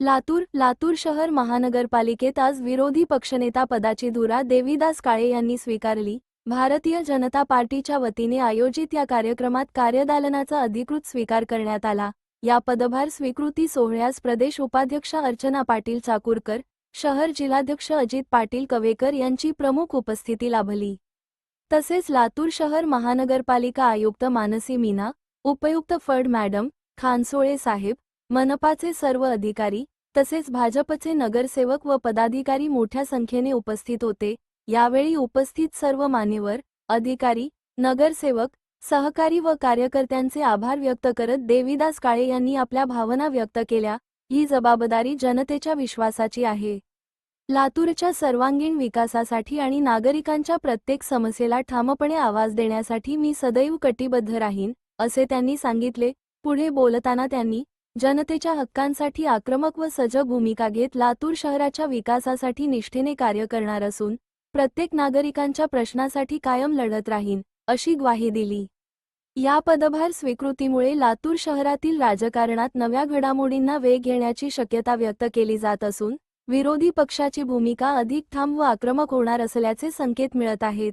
लातूर शहर महानगरपालिकेत आज विरोधी पक्षनेता पदाची धुरा देवीदास काळे यांनी स्वीकारली। भारतीय जनता पार्टीच्या वतीने आयोजित या कार्यक्रमात कार्यदालनाचा अधिकृत स्वीकार करण्यात आला। या पदभार स्वीकृती सोहळ्यास प्रदेश उपाध्यक्ष अर्चना पाटील चाकूरकर, शहर जिल्हाध्यक्ष अजित पाटील कवेकर यांची प्रमुख उपस्थिती लाभली। तसेच लातूर शहर महानगरपालिका आयुक्त मानसी मीना, उपायुक्त फड मॅडम, खानसोळे साहेब, मनपाचे सर्व अधिकारी तसेच भाजपचे नगरसेवक व पदाधिकारी मोठ्या संख्येने उपस्थित होते। यावेळी उपस्थित सर्व मान्यवर, अधिकारी, नगरसेवक, सहकारी व कार्यकर्त्यांचे आभार व्यक्त करत देवीदास काळे यांनी आपल्या भावना व्यक्त केल्या। ही जबाबदारी जनतेच्या विश्वासाची आहे। लातूरच्या सर्वांगीण विकासासाठी आणि नागरिकांच्या प्रत्येक समस्येला ठामपणे आवाज देण्यासाठी मी सदैव कटिबद्ध राहीन, असे त्यांनी सांगितले। पुढे बोलताना त्यांनी जनतेच्या हक्कांसाठी आक्रमक व सजग भूमिका घेत लातूर शहराच्या विकासासाठी निष्ठेने कार्य करणार असून प्रत्येक नागरिकांच्या प्रश्नासाठी कायम लढत राहीन, अशी ग्वाही दिली। या पदभार स्वीकृतीमुळे लातूर शहरातील राजकारणात नव्या घडामोडींना वेग येण्याची शक्यता व्यक्त केली जात असून विरोधी पक्षाची भूमिका अधिक ठाम व आक्रमक होणार असल्याचे संकेत मिळत आहेत।